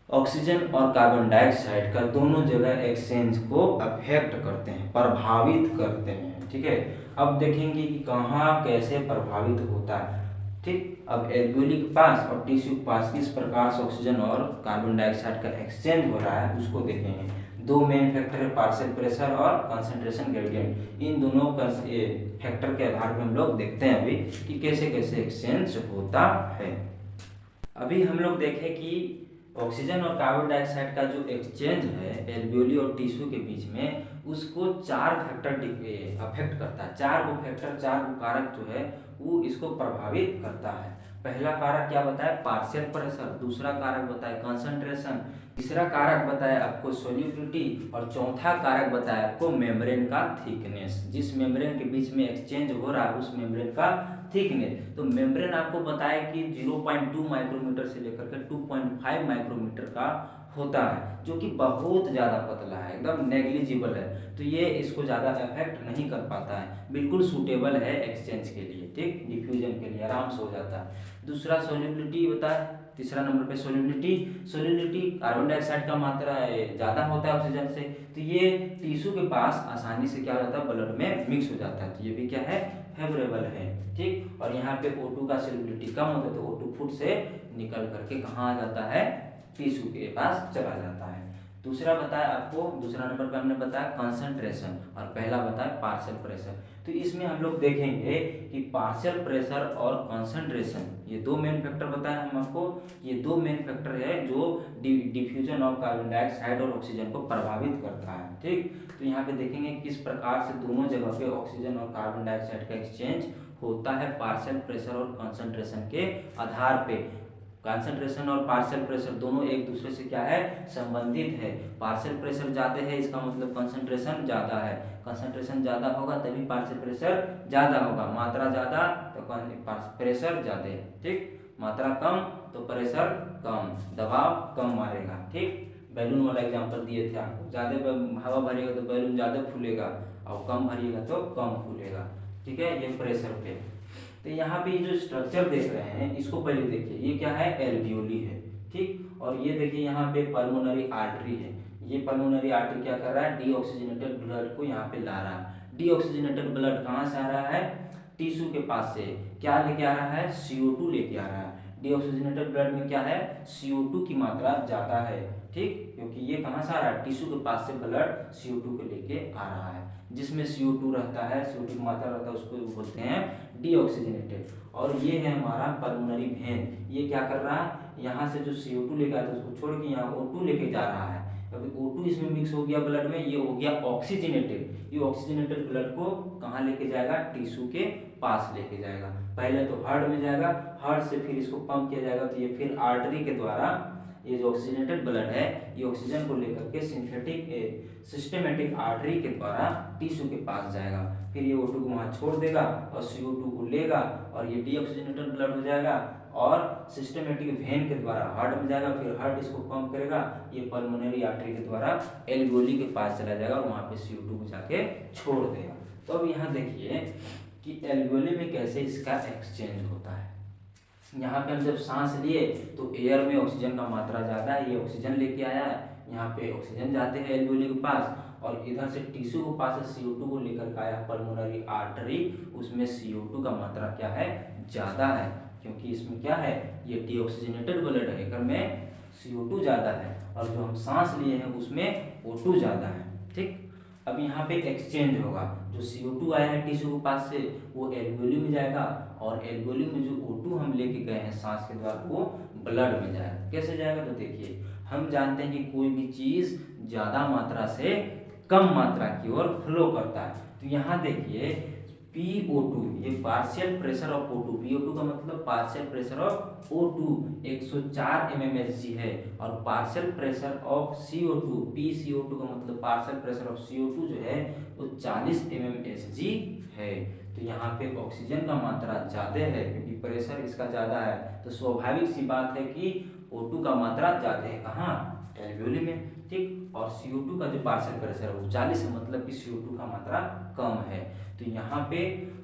ऑक्सीजन और कार्बन डाइऑक्साइड का दोनों जगह एक्सचेंज को अफेक्ट करते हैं, प्रभावित करते हैं। ठीक है, अब देखेंगे कि कहाँ कैसे प्रभावित होता है। ठीक, अब एल्वियोली के पास और टिश्यू के पास किस प्रकार से ऑक्सीजन और कार्बन डाइऑक्साइड का एक्सचेंज हो रहा है उसको देखेंगे। दो मेन फैक्टर है, पार्शियल प्रेशर और कंसंट्रेशन ग्रेडियंट। इन दोनों फैक्टर के आधार पर हम लोग देखते हैं अभी कि कैसे कैसे एक्सचेंज होता है। अभी हम लोग देखें कि ऑक्सीजन और कार्बन डाइऑक्साइड का जो एक्सचेंज है एल्वियोली और टिश्यू के बीच में, उसको चार फैक्टर अफेक्ट करता है। चार गो फैक्टर, चार गो कारक जो है वो इसको प्रभावित करता है। पहला कारक क्या बताया, पार्शियल प्रेशर। दूसरा कारक बताया कंसंट्रेशन। तीसरा कारक बताया आपको सोल्यूबिलिटी। और चौथा कारक बताया आपको मेम्ब्रेन का थिकनेस। जिस मेम्ब्रेन के बीच में एक्सचेंज हो रहा है उस मेम्ब्रेन का थिकनेस। तो मेम्ब्रेन आपको बताया कि 0.2 माइक्रोमीटर से लेकर के 2.5 माइक्रोमीटर का होता है, जो कि बहुत ज़्यादा पतला है, एकदम नेग्लिजिबल है। तो ये इसको ज़्यादा अफेक्ट नहीं कर पाता है, बिल्कुल सूटेबल है एक्सचेंज के लिए। ठीक, डिफ्यूजन के लिए आराम से हो जाता है। दूसरा सोल्यूबिलिटी होता है, तीसरा नंबर पे सोल्यूबिलिटी कार्बन डाइऑक्साइड का मात्रा ज़्यादा होता है ऑक्सीजन से, तो ये टिश्यू के पास आसानी से क्या हो जाता है, ब्लड में मिक्स हो जाता है। तो ये भी क्या है, फेवरेबल है। ठीक, और यहाँ पे O2 का सोल्यूबिलिटी कम होता है, तो O2 फुट से निकल करके कहाँ आ जाता है, टिश्यू के पास चला जाता है। दूसरा बताया आपको, दूसरा नंबर पे हमने बताया कंसंट्रेशन और पहला बताया पार्शियल प्रेशर। तो इसमें हम लोग देखेंगे कि पार्शियल प्रेशर और कंसंट्रेशन, ये दो मेन फैक्टर बताए हम आपको। ये दो मेन फैक्टर है जो डिफ्यूजन ऑफ कार्बन डाइऑक्साइड और ऑक्सीजन को प्रभावित करता है। ठीक, तो यहाँ पे देखेंगे किस प्रकार से दोनों जगह पे ऑक्सीजन और कार्बन डाइऑक्साइड का एक्सचेंज होता है पार्शियल प्रेशर और कंसंट्रेशन के आधार पे। कंसंट्रेशन और पार्शियल प्रेशर दोनों एक दूसरे से क्या है, संबंधित है। पार्शियल प्रेशर ज़्यादा है, इसका मतलब कंसंट्रेशन ज़्यादा है। कंसंट्रेशन ज़्यादा होगा तभी पार्शियल प्रेशर ज़्यादा होगा। मात्रा ज़्यादा तो प्रेशर ज़्यादा। ठीक, मात्रा कम तो प्रेशर कम, दबाव कम मारेगा। ठीक, बैलून वाला एग्जांपल दिए थे आपको, ज़्यादा हवा भरेगा तो बैलून ज़्यादा फूलेगा और कम भरिएगा तो कम फूलेगा। ठीक है, ये प्रेशर पे। तो यहाँ पे जो स्ट्रक्चर देख रहे हैं इसको पहले देखिए, ये क्या है, एल्वियोली है। ठीक, और ये देखिए यहाँ पे पल्मोनरी आर्टरी है। ये पल्मोनरी आर्टरी क्या कर रहा है, डीऑक्सीजनेटेड ब्लड को यहाँ पे ला रहा है। डीऑक्सीजनेटेड ब्लड कहाँ से आ रहा है, टिश्यू के पास से। क्या लेके आ रहा है, CO2 लेके आ रहा है। डीऑक्सीजनेटेड ब्लड में क्या है, CO2 की मात्रा ज़्यादा है। ठीक, क्योंकि ये कहाँ से आ रहा है, टिश्यू के पास से ब्लड CO2 को लेके आ रहा है। जिसमें CO2 रहता है, CO2 की मात्रा रहता है, उसको बोलते हैं डीऑक्सीजनेटेड। और ये है हमारा पल्मोनरी वेन। ये क्या कर रहा है, यहाँ से जो CO2 लेके आता है उसको छोड़ के यहाँ O2 लेके जा रहा है। अभी O2 इसमें मिक्स हो गया ब्लड में, ये हो गया ऑक्सीजनेटेड। ये ऑक्सीजनेटेड ब्लड को कहाँ लेके जाएगा, टिश्यू के पास लेके जाएगा। पहले तो हार्ट में जाएगा, हार्ट से फिर इसको पंप किया जाएगा, तो ये फिर आर्टरी के द्वारा ये जो ऑक्सीजनेटेड ब्लड है ये ऑक्सीजन को लेकर के सिस्टेमेटिक आर्टरी के द्वारा टिश्यू के पास जाएगा। फिर ये O2 को वहाँ छोड़ देगा और CO2 को लेगा और ये डीऑक्सीजनेटेड ब्लड हो जाएगा और सिस्टेमेटिक वेन के द्वारा हार्ट में जाएगा। फिर हार्ट इसको पंप करेगा, ये पल्मोनरी आर्टरी के द्वारा एल्वियोली के पास चला जाएगा और वहाँ पे CO2 को जाके छोड़ देगा। तो अब यहाँ देखिए कि एल्वियोली में कैसे इसका एक्सचेंज होता है। यहाँ पे हम जब सांस लिए तो एयर में ऑक्सीजन का मात्रा ज़्यादा है, ये ऑक्सीजन लेके आया है, यहाँ पे ऑक्सीजन जाते हैं एल्वियोली के पास, और इधर से टिश्यू के पास से CO2 को लेकर के आया पल्मोनरी आर्टरी, उसमें CO2 का मात्रा क्या है, ज़्यादा है। क्योंकि इसमें क्या है, ये डीऑक्सीजनेटेड ब्लड है, एकर में CO2 ज़्यादा है और जो हम सांस लिए हैं उसमें O2 ज़्यादा है। ठीक, अब यहाँ पे एक्सचेंज होगा, जो CO2 आया है टिश्यू के पास से वो एल्वियोली में जाएगा और एल्वियोली में जो O2 हम लेके गए हैं सांस के द्वारा वो ब्लड में जाएगा। कैसे जाएगा, तो देखिए हम जानते हैं कि कोई भी चीज़ ज़्यादा मात्रा से कम मात्रा की ओर फ्लो करता है। तो यहाँ देखिए PO2, ये partial pressure of O2, PO2 का मतलब partial pressure of O2 104 mmHg है, और partial pressure of CO2 PCO2 का मतलब पार्शियल प्रेशर ऑफ CO2 जो है वो 40 mmHg है। तो यहाँ पे ऑक्सीजन का मात्रा ज़्यादा है क्योंकि प्रेशर इसका ज़्यादा है, तो स्वाभाविक सी बात है कि O2 का मात्रा ज़्यादा है, कहाँ, एल्वियोली में। ठीक, और CO2 का जो पार्शियल प्रेशर है वो 40 है, मतलब कि CO2 का मात्रा कम है। तो यहाँ पे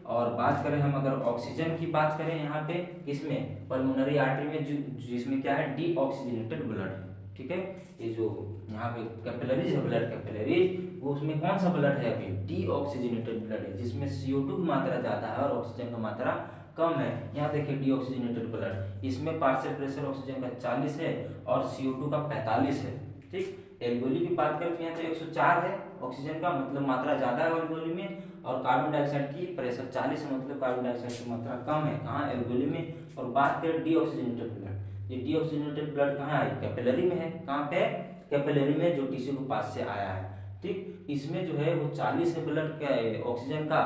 और बात करें हम अगर ऑक्सीजन की बात करें यहाँ पे किसमें, पल्मोनरी आर्टरी में, जिसमें क्या है, डीऑक्सीजनेटेड ब्लड है। ठीक। ठीक है। ये जो यहाँ पे कैपिलरीज है, ब्लड कैपिलरीज, वो उसमें कौन सा ब्लड है, अभी डीऑक्सीजनेटेड ब्लड है, जिसमें CO2 की मात्रा ज़्यादा है और ऑक्सीजन की मात्रा कम है। यहाँ देखिए डीऑक्सीजनेटेड ब्लड, इसमें पार्शियल प्रेशर ऑक्सीजन का 40 है और CO2 का 45 है, ठीक। एल्वेओली की बात करें तो यहाँ तो 104 है ऑक्सीजन का, मतलब मात्रा ज़्यादा है एल्वेओली में, और कार्बन डाइऑक्साइड की प्रेशर 40 है, मतलब कार्बन डाइऑक्साइड की मात्रा कम है कहाँ, एल्वेओली में। और बात करें डीऑक्सीजनेटेड ब्लड, ये डीऑक्सीजनेटेड ब्लड कहाँ है, कैपिलरी में है, कहाँ पे, कैपिलरी में, जो टिश्यू के पास से आया है, ठीक। इसमें जो है वो 40 है ब्लड का ऑक्सीजन का,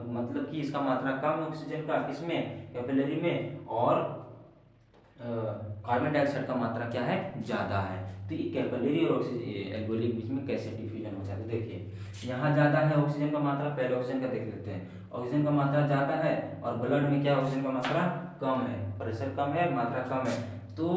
मतलब कि इसका मात्रा कम है ऑक्सीजन का, किसमें, कैपिलरी में, और कार्बन डाइऑक्साइड का मात्रा क्या है, ज़्यादा है। तो ये कैपिलरी और ऑक्सीजन एल्वेओली के बीच में कैसे डिफ्यूजन होता है, तो देखिए यहाँ ज़्यादा है ऑक्सीजन का मात्रा, पहले ऑक्सीजन का देख लेते हैं। ऑक्सीजन का मात्रा ज़्यादा है और ब्लड में क्या, ऑक्सीजन का मात्रा कम है, प्रेशर कम है, मात्रा कम है, तो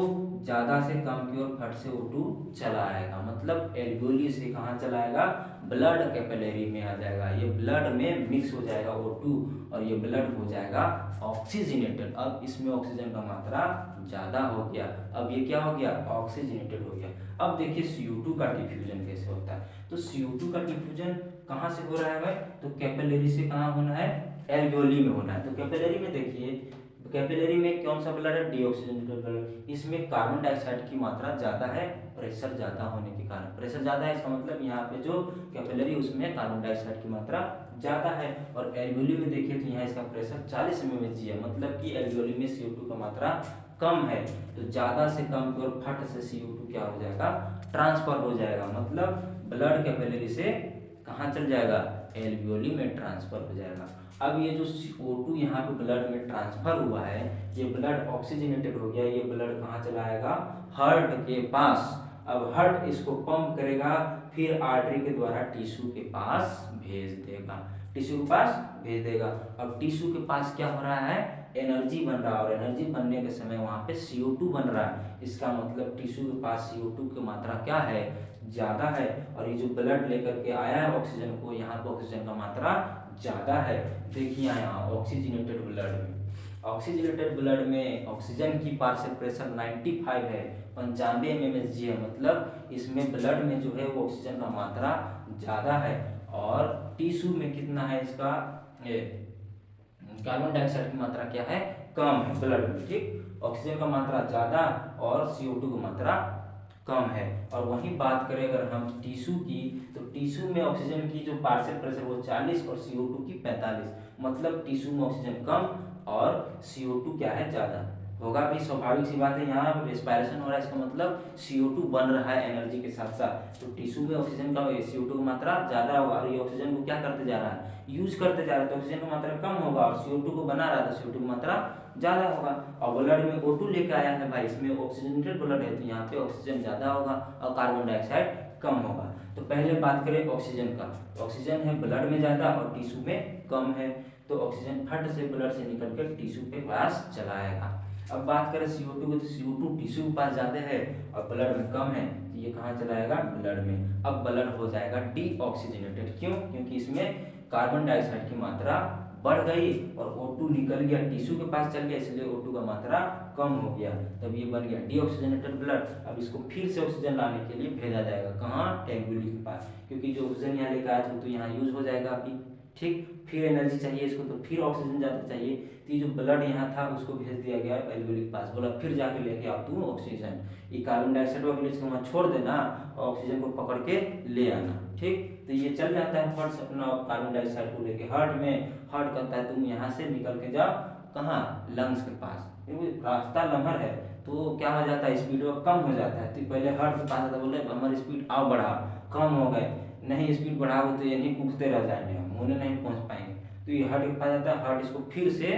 ज़्यादा से कम की ओर फट से O2 चला आएगा, मतलब एल्वेओली से कहाँ चला आएगा, ब्लड कैपिलरी में आ जाएगा, ये ब्लड में मिक्स हो जाएगा O2 और ये ब्लड हो जाएगा ऑक्सीजनेटेड। अब इसमें ऑक्सीजन का मात्रा ज़्यादा हो गया, अब ये क्या हो गया, ऑक्सीजनेटेड हो गया। अब देखिए CO2 का डिफ्यूजन कैसे होता है, तो CO2 का डिफ्यूजन कहाँ से हो रहा है भाई, तो कैपिलरी से कहाँ होना है, एल्वेओली में होना है। तो कैपिलरी में देखिए, कैपिलरी में कौन सा ब्लड है, डीऑक्सीजनेटेड ब्लड, इसमें कार्बन डाइऑक्साइड की मात्रा ज़्यादा है, प्रेशर ज़्यादा होने के कारण, प्रेशर ज़्यादा है, इसका मतलब यहाँ पे जो कैपिलरी उसमें कार्बन डाइऑक्साइड की मात्रा ज़्यादा है। और एल्वेओली में देखिए तो यहाँ इसका प्रेशर 40 mmHg है, मतलब कि एल्वेओली में CO2 का मात्रा कम है, तो ज़्यादा से कम की ओर फट से CO2 क्या हो जाएगा, ट्रांसफर हो जाएगा, मतलब ब्लड कैपिलरी से कहाँ चल जाएगा, एल्वेओली में ट्रांसफर हो जाएगा। अब ये जो CO2 यहाँ पे ब्लड में ट्रांसफर हुआ है, ये ब्लड ऑक्सीजनेटेड हो गया, ये ब्लड कहाँ चला आएगा, हार्ट के पास। अब हार्ट इसको पंप करेगा, फिर आर्टरी के द्वारा टिश्यू के पास भेज देगा, टिश्यू के पास भेज देगा। अब टिश्यू के पास क्या हो रहा है, एनर्जी बन रहा है, और एनर्जी बनने के समय वहाँ पे CO2 बन रहा है, इसका मतलब टिश्यू के पास CO2 की मात्रा क्या है, ज़्यादा है। और ये जो ब्लड लेकर के आया है ऑक्सीजन को, यहाँ पे ऑक्सीजन का मात्रा ज़्यादा है। देखिए यहाँ ऑक्सीजनेटेड ब्लड में, ऑक्सीजनेटेड ब्लड में ऑक्सीजन की पार्शियल प्रेशर 95 है, 95 mmHg है, मतलब इसमें ब्लड में जो है वो ऑक्सीजन का मात्रा ज़्यादा है, और टिश्यू में कितना है इसका, कार्बन डाइऑक्साइड की मात्रा क्या है, कम है ब्लड में, ठीक। ऑक्सीजन का मात्रा ज़्यादा और CO2 की मात्रा कम है। और वहीं बात करें अगर हम टिश्यू की, तो टिश्यू में ऑक्सीजन की जो पार्शियल प्रेशर वो 40 और CO2 की 45, मतलब टिश्यू में ऑक्सीजन कम और CO2 क्या है, ज़्यादा होगा भी, स्वाभाविक सी बात है। यहाँ रेस्पायरेशन हो रहा है, इसका मतलब CO2 बन रहा है एनर्जी के साथ साथ, तो टिश्यू में ऑक्सीजन का CO2 की मात्रा ज़्यादा होगा, और ये ऑक्सीजन को क्या करते जा रहा है, यूज करते जा रहा है, तो ऑक्सीजन की मात्रा कम होगा, और CO2 को बना रहा था, CO2 की मात्रा ज़्यादा होगा। और ब्लड में O2 लेके आया है भाई, इसमें ऑक्सीजनेटेड ब्लड है, तो यहाँ पे ऑक्सीजन ज़्यादा होगा और कार्बन डाइऑक्साइड कम होगा। तो पहले बात करें ऑक्सीजन का, ऑक्सीजन है ब्लड में ज़्यादा और टिश्यू में कम है, तो ऑक्सीजन फट से ब्लड से निकल कर टिश्यू के पास चला आएगा। अब बात करें CO2 की, तो CO2 टिश्यू के पास ज़्यादा है और ब्लड में कम है, तो ये कहाँ चला आएगा, ब्लड में। अब ब्लड हो जाएगा डीऑक्सीजनेटेड, क्यों, क्योंकि इसमें कार्बन डाइऑक्साइड की मात्रा बढ़ गई और O2 निकल गया, टिश्यू के पास चल गया, इसलिए O2 का मात्रा कम हो गया, तब ये बन गया डीऑक्सीजनेटेड ब्लड। अब इसको फिर से ऑक्सीजन लाने के लिए भेजा जाएगा, कहाँ, एल्वेओली के पास, क्योंकि जो ऑक्सीजन यहाँ लेकर आया था तो यहाँ यूज हो जाएगा अभी, ठीक। फिर एनर्जी चाहिए इसको, तो फिर ऑक्सीजन ज़्यादा चाहिए, तो ये जो ब्लड यहाँ था उसको भेज दिया गया एल्वेओली के पास, बोला फिर जाके लेके आओ तू ऑक्सीजन, ये कार्बन डाइऑक्साइड वाले इसको वहाँ छोड़ देना और ऑक्सीजन को पकड़ के ले आना, ठीक। तो ये चल जाता है फट से अपना कार्बन डाइऑक्साइड को लेके हार्ट में, हार्ट कहता है तुम यहाँ से निकल के जाओ कहाँ, लंग्स के पास, क्योंकि रास्ता लम्हर है, तो क्या हो जाता है, स्पीड कम हो जाता है, तो पहले हार्ट के पास आता, बोले हमारी स्पीड आओ बढ़ा, कम हो गए, नहीं स्पीड बढ़ाओ तो यहीं कूदते रह जाएंगे, हम उन्हें नहीं पहुंच पाएंगे, तो ये हार्ट के पास जाता है, हार्ट इसको फिर से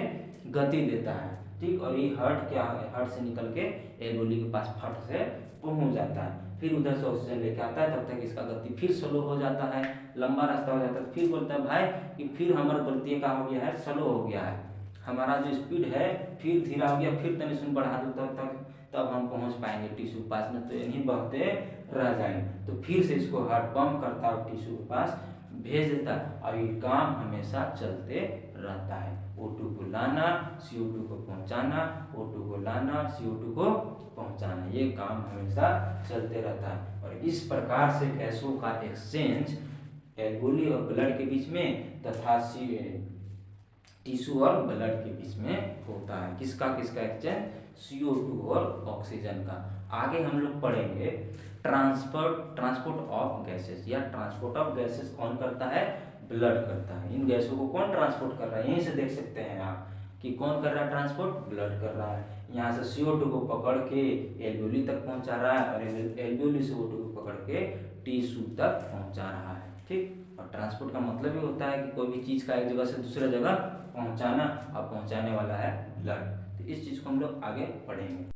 गति देता है, ठीक। और ये हार्ट क्या है, हार्ट से निकल के एल्वेओली के पास फट से पहुंच जाता है, फिर उधर से ऑक्सीजन लेके आता है, तब तक इसका गति फिर स्लो हो जाता है, लंबा रास्ता हो जाता है, फिर बोलता है भाई कि फिर हमारा गति क्या हो गया है, स्लो हो गया है, हमारा जो स्पीड है फिर धीरा हो गया, फिर तनिक सुन बढ़ा दो तब तक, तब हम पहुंच पाएंगे टिश्यू के पास, में तो यहीं बहते रह जाएंगे। तो फिर से इसको हार्ट पंप करता है टिश्यू के पास भेज देता है और ये काम हमेशा चलते रहता है। O2 को लाना, CO2 को पहुंचाना, O2 को लाना, CO2 को पहुंचाना, ये काम हमेशा चलते रहता है। और इस प्रकार से गैसों का एक्सचेंज एल्वेओली और ब्लड के बीच में तथा टिश्यू और ब्लड के बीच में होता है। किसका एक्सचेंज? CO2 और ऑक्सीजन का। आगे हम लोग पढ़ेंगे ट्रांसपोर्ट ऑफ गैसेस, या ट्रांसपोर्ट ऑफ गैसेस कौन करता है? ब्लड करता है। इन गैसों को कौन ट्रांसपोर्ट कर रहा है? यहीं से देख सकते हैं आप कि कौन कर रहा है ट्रांसपोर्ट? ब्लड कर रहा है। यहाँ से CO2 को पकड़ के एल्वेओली तक पहुंचा रहा है और एल्वेओली से O2 को पकड़ के टिश्यू तक पहुंचा रहा है। ठीक। और ट्रांसपोर्ट का मतलब ही होता है कि कोई भी चीज़ का एक जगह से दूसरे जगह पहुंचाना, और पहुंचाने वाला है ब्लड। तो इस चीज़ को हम लोग आगे पढ़ेंगे।